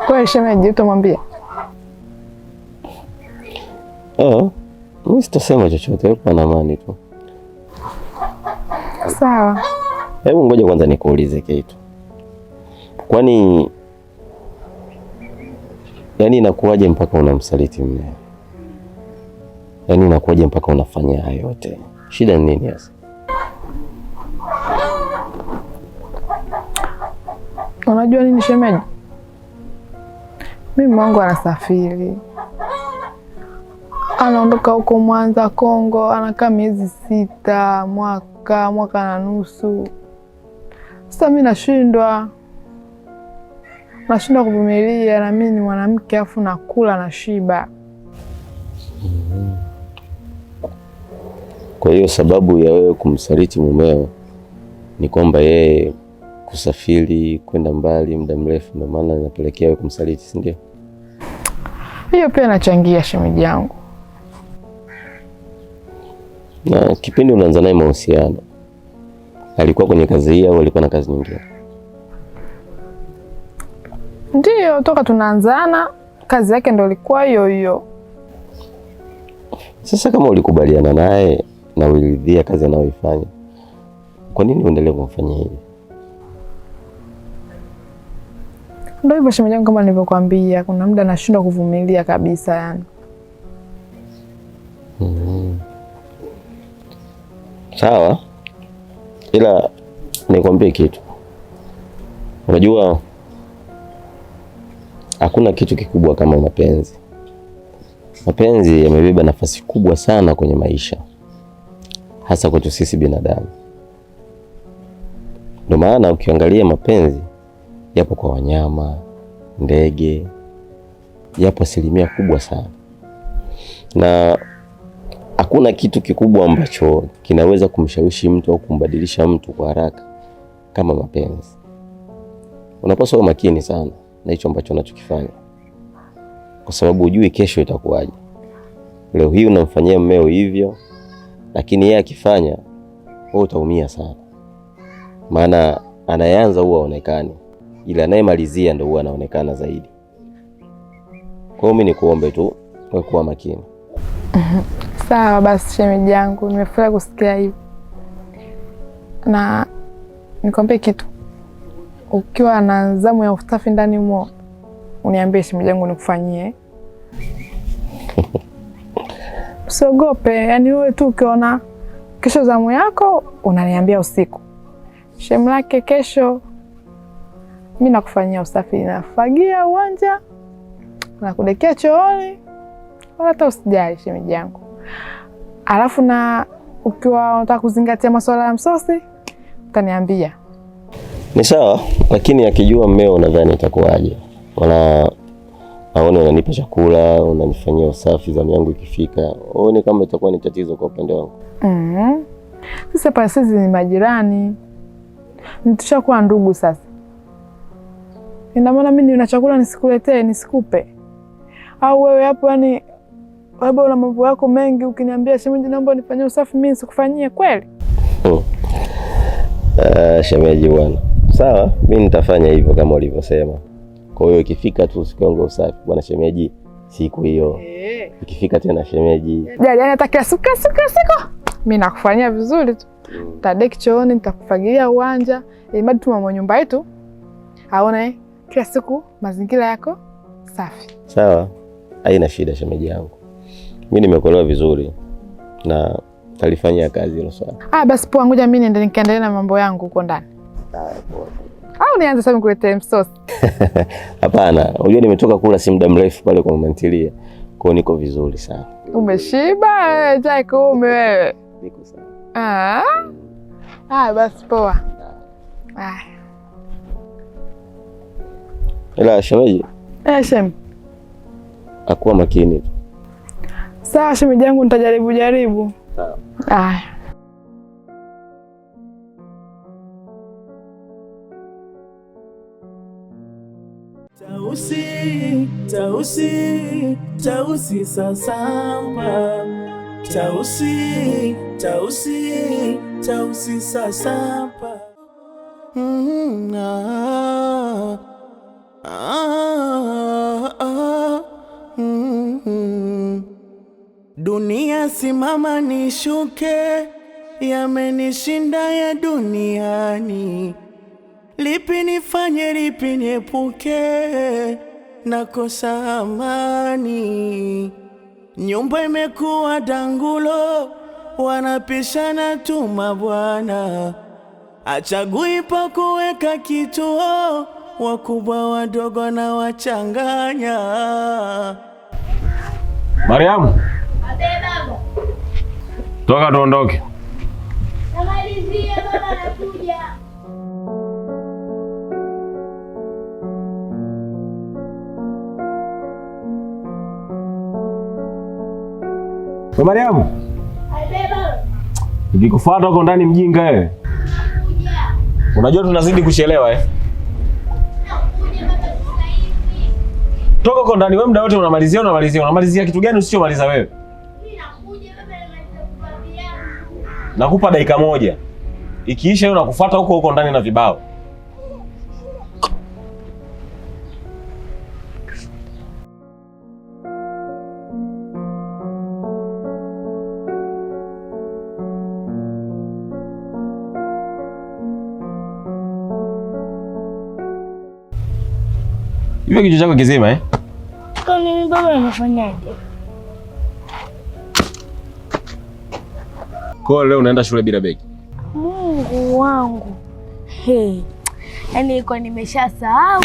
Kwa shemeji utamwambia? Mimi sitasema chochote, yuko na amani tu. Sawa. Hebu ngoja kwanza nikuulize kitu. Kwani inakuwaje mpaka unamsaliti mmeo? Inakuwaje mpaka unafanya hayo yote? Shida ni nini hasa? Unajua nini shemeji? Mimi wangu anasafiri. Anaondoka huko Mwanza Kongo, anakaa miezi 6, mwaka na nusu. Sasa mimi nashindwa kuvumilia, na mimi ni mwanamke afu nakula na shiba. Kwa hiyo sababu ya wewe kumsaliti mumeo ni kwamba yeye kusafiri kwenda mbali muda mrefu, ndio maana inapelekea wewe kumsaliti, si ndio? Hiyo pia inachangia shemeji yangu. Na kipindi unaanza naye mahusiano alikuwa kwenye kazi hii au alikuwa na kazi nyingine? Ndio, toka tunaanzana kazi yake ndio ilikuwa hiyo hiyo. Sasa kama ulikubaliana naye na uliridhia kazi anayoifanya, kwa nini uendelee kumfanyia hivi? Ndio hivyo shemeji yangu, kama nilivyokuambia, kuna muda nashindwa kuvumilia kabisa yani. Sawa, ila nikwambie kitu. Unajua hakuna kitu kikubwa kama mapenzi. Mapenzi yamebeba nafasi kubwa sana kwenye maisha, hasa kwetu sisi binadamu. Ndio maana ukiangalia mapenzi yapo kwa wanyama, ndege, yapo asilimia kubwa sana. Na hakuna kitu kikubwa ambacho kinaweza kumshawishi mtu au kumbadilisha mtu kwa haraka kama mapenzi. Unapaswa kuwa makini sana na hicho ambacho unachokifanya, kwa sababu hujui kesho itakuwaje. Leo hii unamfanyia mmeo hivyo, lakini yeye akifanya wewe utaumia sana. Maana anayeanza huwa haonekani, ila anayemalizia ndio huwa anaonekana zaidi. Kwa hiyo mimi nikuombe tu wewe kuwa makini. Sawa basi shemeji yangu, nimefurahi kusikia hivi. Na nikwambie kitu, ukiwa na zamu ya usafi ndani humo uniambie shemeji yangu nikufanyie. Usiogope, yani wewe tu ukiona kesho zamu yako unaniambia usiku. Shemu lake kesho mimi nakufanyia usafi, nafagia uwanja, nakudekea chooni, wala hata usijali shemeji yangu. Alafu na ukiwa unataka kuzingatia masuala ya msosi utaniambia. Ni sawa, lakini akijua mmeo unadhani itakuwaje? Wala aone unanipa chakula, unanifanyia usafi, zamu yangu ikifika, aone kama itakuwa ni tatizo kwa upande wangu. Sasa pale sisi ni majirani, nitushakuwa ndugu sasa. Ina maana mimi nina chakula nisikuletee, nisikupe? Au wewe hapo yani labda una mambo yako mengi, ukiniambia shemeji naomba nifanyie usafi mimi nisikufanyie kweli? Shemeji bwana. Sawa, mimi nitafanya hivyo kama ulivyosema. Kwa hiyo ikifika tu siku yangu usafi, bwana shemeji, siku hiyo. Ikifika tena shemeji. Yaani nataka siku mimi nakufanyia vizuri tu. Tadeki chooni, nitakufagilia uwanja, ili tu mama nyumba yetu aone kila siku mazingira yako safi. Sawa, haina shida shemeji yangu. Mimi nimekuelewa vizuri na talifanyia kazi hilo swala. Basi poa, ngoja mimi niende nikaendelee na mambo yangu huko ndani. Poa. Au nianze sasa nikuletee msosi? Hapana, unajua nimetoka kula si muda mrefu pale kwa mama ntilie. Kwa niko vizuri sana. Umeshiba chai kume wewe? Niko sawa. Basi poa. Ila shemeji. Shem. Akuwa makini tu. Sawa shemeji yangu, nitajaribu. Sawa. Tausi sasamba. Tausi sasamba. Dunia simama nishuke, yamenishinda ya duniani. Lipi nifanye, lipi niepuke, nakosa amani. Nyumba imekuwa dangulo, wanapishana tu mabwana. Achagui pa kuweka kituo, wakubwa wadogo na wachanganya. Mariamu, toka tuondoke. Namalizia baba, nakuja. Mariamu, nikikufuata huko ndani mjinga wewe. Unajua tunazidi kuchelewa eh? Toka huko ndani wewe, muda wote unamalizia kitu gani usichomaliza wewe? Nakupa dakika moja. Ikiisha hiyo nakufuata huko ndani na vibao. Hivi kichwa chako kizima eh? Kwa mimi baba unafanyaje? Kwa leo unaenda shule bila begi? Mungu wangu. Yaani iko nimeshasahau.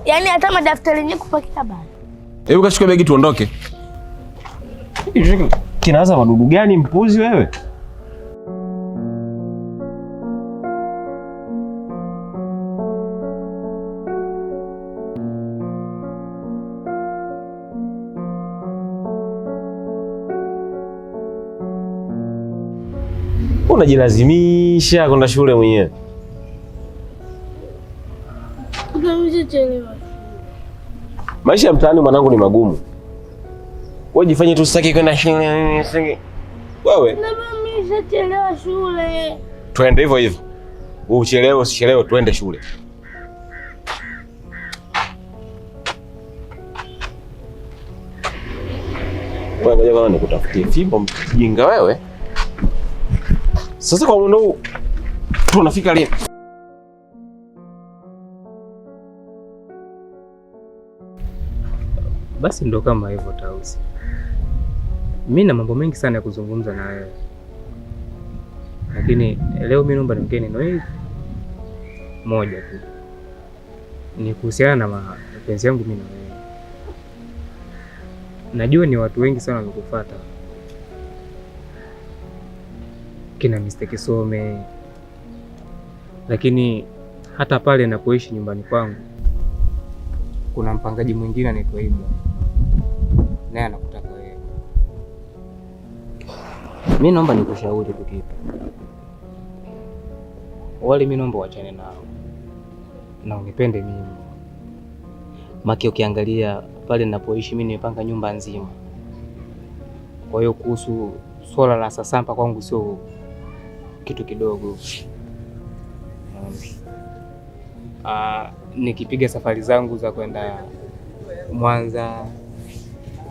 Yaani hata madaftari yenyewe kupakia bana. Hebu kachukua begi tuondoke. Kinaanza madudu gani mpuzi wewe? Unajilazimisha kwenda shule mwenyewe. Maisha ya mtaani mwanangu ni magumu. Wewe jifanye tu sitaki kwenda shule. Wewe. Na mimi nishachelewa shule. Twende hivyo hivyo. Uchelewe usichelewe twende shule. Wewe ngoja kwanza nikutafutie fimbo mjinga wewe. Sasa kwa mwendo huu tunafika lini? Basi ndo kama hivyo Tausi. Mimi na mambo mengi sana ya kuzungumza na wewe. Lakini leo mimi naomba niongee neno hili moja tu. Ni kuhusiana na mapenzi yangu mimi na wewe. Najua ni watu wengi sana wamekufuata. Kina Mr. Kisome. Lakini hata pale napoishi nyumbani kwangu kuna mpangaji mwingine anaitwa Ibra. Naye anakutaka wewe. Mimi naomba nikushauri tu kitu. Wale mimi naomba uachane nao. Na unipende mimi. Maki ukiangalia pale ninapoishi mimi nimepanga nyumba nzima. Kwa hiyo kuhusu swala la sasampa kwangu sio kitu kidogo. Nikipiga safari zangu za kwenda Mwanza,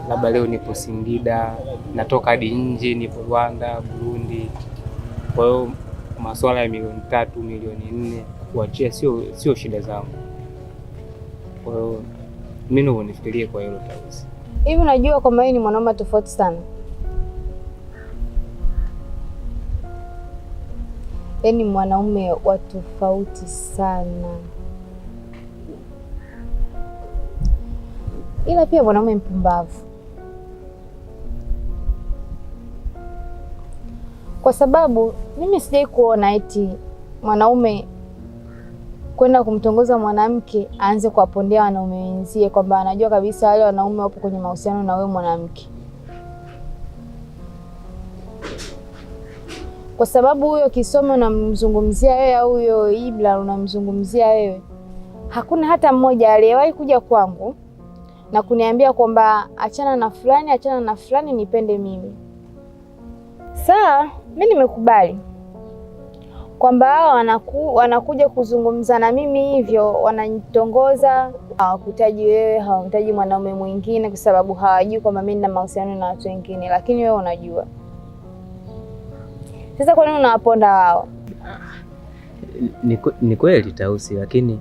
labda leo nipo Singida, natoka hadi nje, nipo Rwanda, Burundi. Kwa hiyo masuala ya 3 milioni 4 kuachia sio shida zangu. Kwa hiyo mimi ndio nifikirie kwa hilo Tausi. Hivi unajua kwamba yeye ni mwanaume tofauti sana? Yaani mwanaume wa tofauti sana. Ila pia mwanaume mpumbavu. Kwa sababu mimi sijai kuona eti mwanaume kwenda kumtongoza mwanamke aanze kuwapondea wanaume wenzie kwamba anajua kabisa wale wanaume wapo kwenye mahusiano na wewe mwanamke. Kwa sababu huyo Kisome unamzungumzia wewe au huyo Ibra unamzungumzia wewe, hakuna hata mmoja aliyewahi kuja kwangu na kuniambia kwamba achana na fulani nipende mimi. Sawa, mimi nimekubali. kwamba hao wanakuja kuzungumza na mimi hivyo, wananitongoza. Hawakutaji wewe, hawamtaji mwanaume mwingine kwa sababu hawajui kwamba mimi nina mahusiano na watu wengine, lakini wewe unajua. Sasa kwa nini unawaponda wao? Ni kweli Tausi, lakini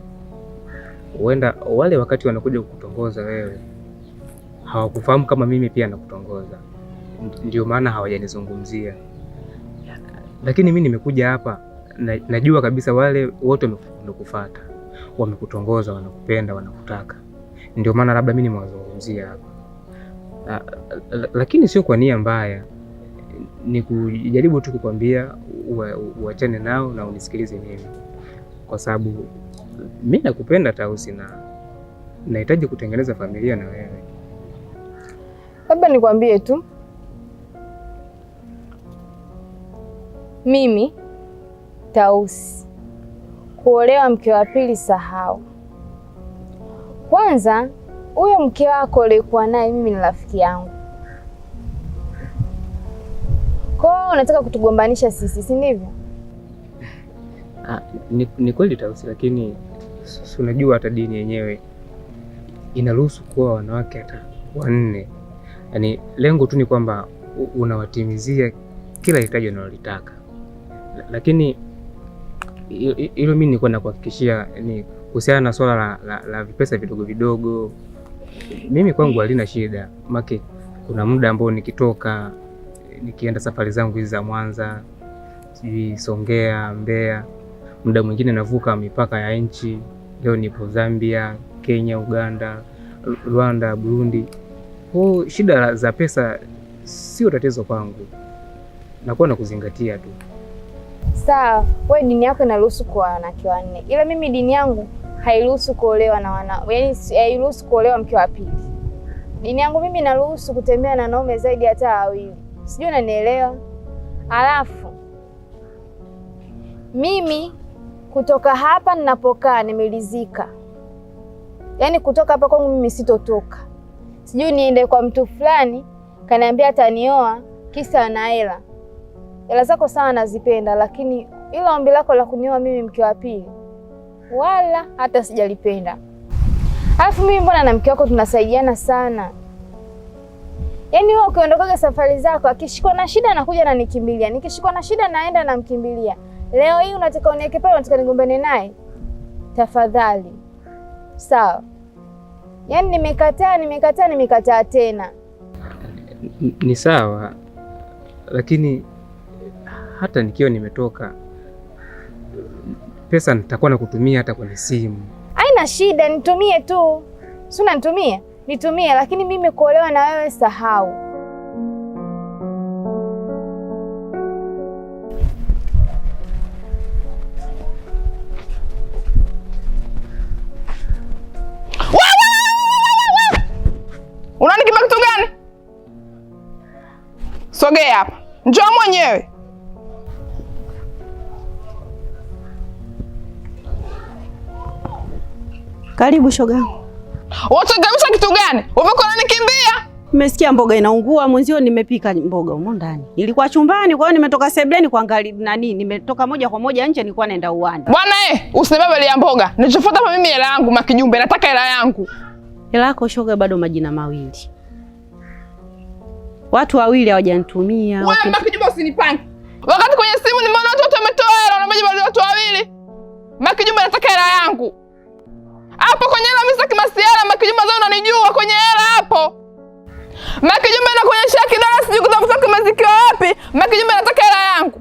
huenda wale wakati wanakuja kukutongoza wewe hawakufahamu kama mimi pia nakutongoza, ndio maana hawajanizungumzia. Lakini mimi nimekuja hapa najua kabisa wale wote wamekufuata, wamekutongoza, wanakupenda, wanakutaka, ndio maana labda mimi nimewazungumzia hapa. Lakini sio kwa nia mbaya, ni kujaribu tu kukwambia uachane nao na unisikilize mimi, kwa sababu mimi nakupenda Tausi na nahitaji kutengeneza familia na wewe. Labda nikwambie tu, mimi Tausi kuolewa mke wa pili sahau. Kwanza huyo mke wako aliyekuwa naye mimi ni rafiki yangu. Kwa hiyo unataka kutugombanisha sisi, si ndivyo? Ni kweli Tausi, lakini unajua hata dini yenyewe inaruhusu kuwa wanawake hata 4. Yaani lengo tu ni kwamba unawatimizia kila hitaji unalolitaka. Lakini hilo mimi nilikuwa nakuhakikishia ni kuhusiana na swala la vipesa vidogo vidogo. Mimi kwangu halina shida. Maki kuna muda ambao nikitoka nikienda safari zangu hizi za Mwanza, sijui Songea, Mbeya, muda mwingine navuka mipaka ya nchi. Leo nipo Zambia, Kenya, Uganda, Rwanda, Burundi. Kwa shida za pesa sio tatizo kwangu. Nakuwa na kuzingatia tu. Sawa, wewe dini yako inaruhusu kwa wanawake 4. Ila mimi dini yangu hairuhusu kuolewa na yaani hairuhusu kuolewa mke wa pili. Dini yangu mimi inaruhusu kutembea na wanaume zaidi hata 2. Sijui unanielewa? Alafu mimi kutoka hapa ninapokaa nimelizika. Yaani kutoka hapa kwangu mimi sitotoka. Sijui niende kwa mtu fulani kaniambia atanioa kisa ana hela. Hela zako sana nazipenda, lakini ila ombi lako la kunioa mimi mke wa pili wala hata sijalipenda. Alafu mimi mbona na mke wako tunasaidiana sana? Yaani wewe ukiondoka safari zako, akishikwa na shida anakuja na nikimbilia, nikishikwa na shida naenda na mkimbilia. Leo hii unataka uniweke pale, unataka nigombane naye? Tafadhali. Sawa. Yaani nimekataa tena. Ni sawa, lakini hata nikiwa nimetoka pesa nitakuwa nakutumia hata kwenye simu. Haina shida, nitumie tu. Si unanitumia? Nitumie, lakini mimi kuolewa na wewe sahau. Unanikima kitu gani? Sogea hapa. Njoo mwenyewe. Karibu shoga. Unachangamisha kitu gani? Umekuwa unanikimbia? Nimesikia mboga inaungua, mwenzio nimepika mboga humo ndani. Nilikuwa chumbani, kwa hiyo nimetoka sebleni kuangalia nani, nimetoka moja kwa moja nje, nilikuwa naenda uwanja. Bwana usinibebe ile mboga. Nilichofuata hapa mimi hela yangu Makijumbe, nataka hela yangu. Hela yako shoga, bado majina mawili. Watu 2 hawajanitumia. Wewe Makijumbe usinipange. Wakati kwenye simu nimeona watu wametoa hela, unamejua bado watu 2. Makijumbe nataka hela yangu. Hapo kwenye hela mimi sitaki masiara, Makijumbe zao unanijua kwenye hela hapo. Makijumbe nakuonyesha kidara sijui kutafuta maziki wapi. Makijumbe nataka hela yangu.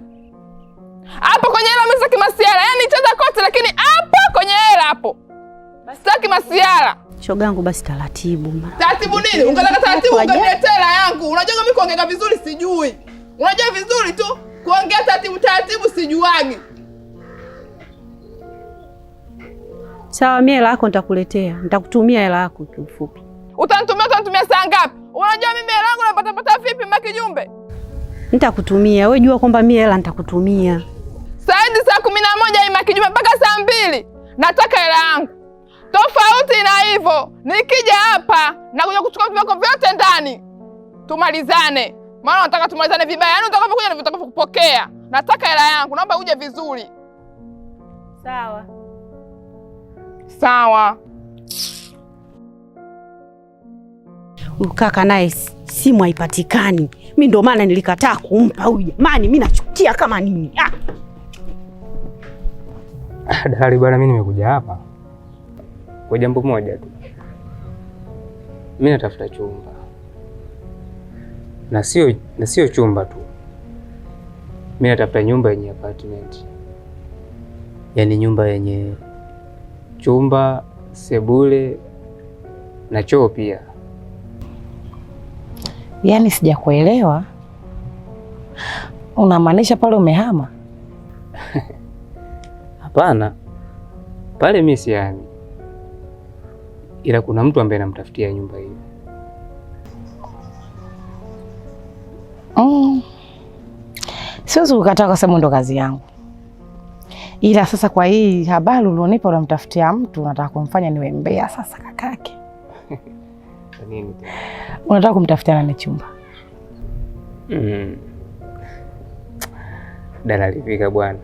Hapo kwenye hela mimi sitaki masiara. Yaani cheza kote lakini hapo kwenye hela hapo. Sitaki masiara. Shogangu basi taratibu. Taratibu nini? Ungetaka taratibu ungeniletea hela yangu. Unajua mimi kuongea vizuri sijui. Unajua vizuri tu kuongea taratibu sijuagi. Sawa, mimi hela yako nitakuletea. Nitakutumia hela yako kiufupi. Utanitumia saa ngapi? Unajua mimi hela yangu napata vipi Makijumbe? Nitakutumia. Wewe jua kwamba mimi hela nitakutumia. Saidi saa 11 hii Makijumbe mpaka saa 2. Nataka hela yangu. Tofauti na hivyo, nikija hapa na kuja kuchukua vitu vyako vyote ndani. Tumalizane. Maana nataka tumalizane vibaya. Yaani utakapokuja na vitu kupokea. Nataka hela yangu. Naomba uje vizuri. Sawa. Sawa. Huyu kaka naye simu haipatikani. Mimi ndio maana nilikataa kumpa huyu. Jamani, mimi nachukia kama nini. Dalali bwana, mimi nimekuja hapa kwa jambo moja tu. Mimi natafuta chumba. Na sio chumba tu. Mimi natafuta nyumba yenye apartment. Yaani nyumba yenye chumba, sebule na choo pia. Yaani sijakuelewa. Unamaanisha pale umehama? Hapana. Pale mimi siami. Ila kuna mtu ambaye anamtafutia nyumba hiyo. Siwezi kukataa kwa sababu ndo kazi yangu. Ila sasa kwa hii habari ulionipa unamtafutia mtu, unataka kumfanya niwe mbea sasa kakake. Nini? Unataka kumtafutia nani chumba? Dalali fika bwana.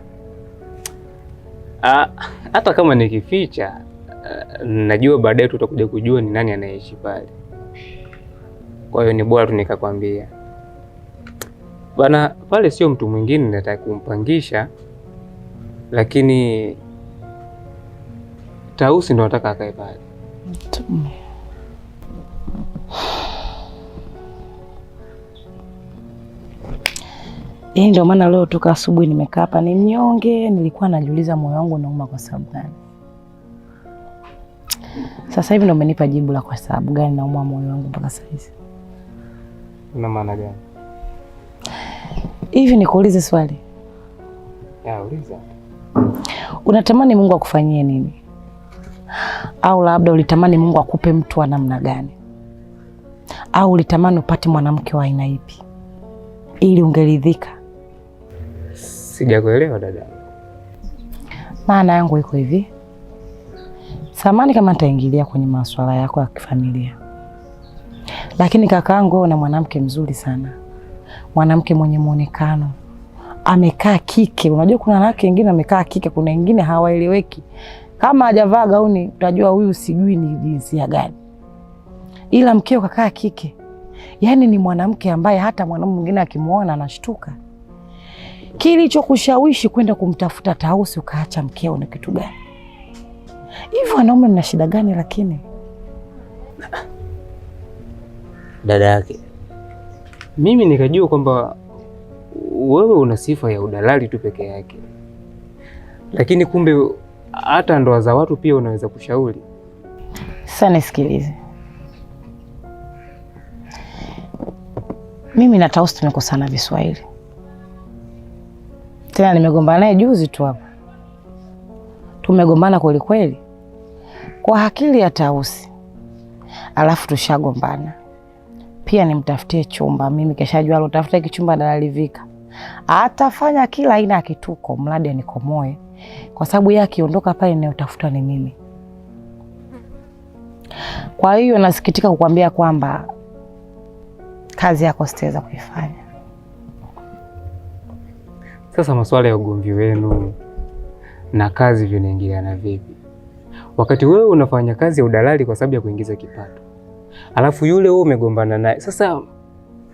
Hata kama nikificha, najua baadaye tutakuja kujua ni nani anayeishi pale. Kwa hiyo ni bora tu nikakwambia. Bana, pale sio mtu mwingine nataka kumpangisha, lakini Tausi ndo nataka akae pale. Ndio maana leo toka asubuhi nimekaa hapa ni mnyonge, nilikuwa najiuliza moyo wangu unauma kwa sababu gani. Sasa hivi ndo umenipa jibu la kwa sababu gani nauma moyo wangu mpaka sasa hivi. Una maana gani? Hivi nikuulize swali. Ya, uliza. Unatamani Mungu akufanyie nini? Au labda ulitamani Mungu akupe mtu wa namna gani? Au ulitamani upate mwanamke wa aina ipi ili ungeridhika? Sijakuelewa dada. Maana yangu iko hivi. Samani kama nitaingilia kwenye masuala yako ya kifamilia. Lakini kakaangu una mwanamke mzuri sana. Mwanamke mwenye muonekano. Amekaa kike. Unajua kuna wanawake wengine wamekaa kike, kuna wengine hawaeleweki. Kama hajavaa gauni utajua huyu sijui ni jinsia gani. Ila mkeo kakaa kike. Yaani ni mwanamke ambaye hata mwanamume mwingine akimuona anashtuka. Kilichokushawishi kwenda kumtafuta Tausi ukaacha mkeo ni kitu gani? Hivi wanaume mna shida gani lakini? Dada yake. Mimi nikajua kwamba wewe una sifa ya udalali tu peke yake. Lakini kumbe hata ndoa za watu pia unaweza kushauri. Sasa nisikilize. Mimi na Tausi tumekosana Viswahili. Tena nimegombana naye juzi tu hapa. Tumegombana kweli kweli. Kwa akili ya Tausi. Alafu tushagombana. Pia nimtafutie chumba. Mimi keshajua alotafuta kichumba Dalali Vika. Atafanya kila aina ya kituko mradi anikomoe. Kwa sababu yeye akiondoka pale ninayotafuta ni mimi. Kwa hiyo nasikitika kukwambia kwamba kazi yako sitaweza kuifanya. Sasa masuala ya ugomvi wenu na kazi vinaingiliana vipi? Wakati wewe unafanya kazi ya udalali kwa sababu ya kuingiza kipato. Alafu yule wewe umegombana naye. Sasa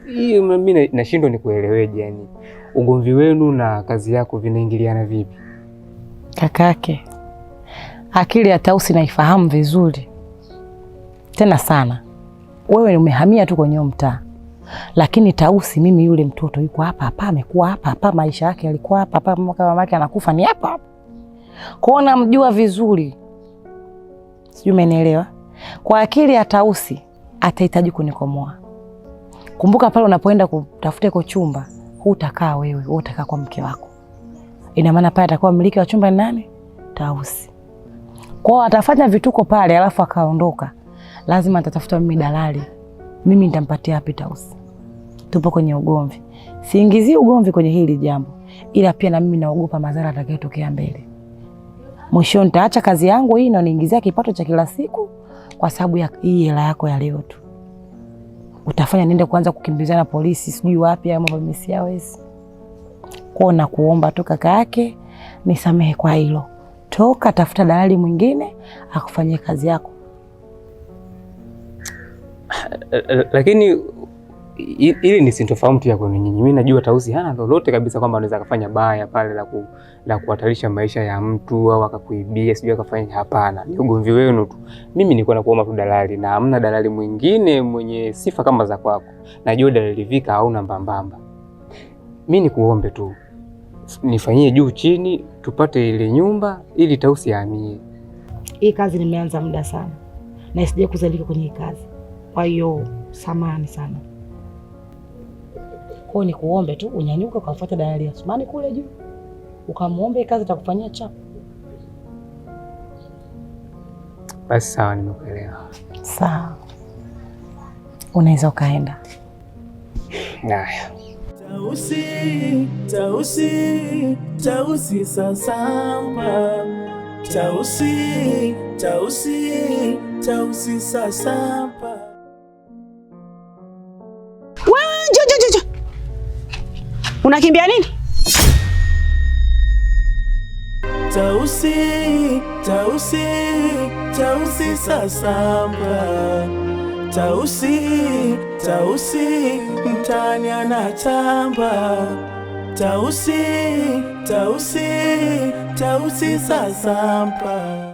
hii mimi nashindwa ni kueleweje yani. Ugomvi wenu na kazi yako vinaingiliana vipi? Kakake. Akili ya Tausi naifahamu vizuri. Tena sana. Wewe umehamia tu kwenye mtaa. Lakini Tausi mimi yule mtoto yuko hapa hapa, amekuwa hapa hapa, maisha yake yalikuwa hapa hapa, mpaka mamake anakufa ni hapa hapa. Kuona mjua vizuri. Sijui umenielewa? Kwa akili ya Tausi atahitaji kunikomoa. Kumbuka pale unapoenda kutafuta kwa chumba, hutakaa wewe, utakaa kwa mke wako. Ina maana pale atakuwa mmiliki wa chumba ni nani? Tausi. Kwa atafanya vituko pale alafu akaondoka. Lazima atatafuta mimi dalali. Mimi nitampatia wapi Tausi? Tupo kwenye ugomvi. Siingizii ugomvi kwenye hili jambo. Ila pia na mimi naogopa madhara atakayotokea mbele. Mwisho nitaacha kazi yangu hii na niingizia kipato cha kila siku kwa sababu ya hii hela yako ya leo tu. Utafanya niende kuanza kukimbizana polisi sijui wapi ya mambo mimi siawezi. Kwa na kuomba tu kaka yake nisamehe kwa hilo. toka tafuta dalali mwingine akufanyie kazi yako. Lakini ili ni sintofahamu tu ya kwenu nyinyi. Mimi najua Tausi hana lolote kabisa kwamba anaweza kufanya baya pale la kuhatarisha maisha ya mtu au akakuibia, sijui akafanya. Hapana, ni ugomvi wenu tu. Mimi nilikuwa nakuomba tu dalali, na hamna dalali mwingine mwenye sifa kama za kwako. Najua dalali Vika hauna mbambamba. Mimi nikuombe tu nifanyie juu chini tupate ile nyumba ili Tausi ahamie. Hii kazi nimeanza muda sana na sije kuzalika kwenye hii kazi, kwa hiyo samahani sana. Kwa ni kuombe tu unyanyuke ukafuata dalali Asmani kule juu, ukamuombe kazi atakufanyia chapu. Basi sawa, nimekuelewa. Sawa, unaweza ukaenda. Haya. Tausi, Tausi, Tausi sasamba. Tausi, Tausi, Tausi sasamba. Jo. Unakimbia nini? Tausi, Tausi, Tausi sasamba. Tausi, Tausi, mtani anatamba. Tausi, Tausi, Tausi sasamba.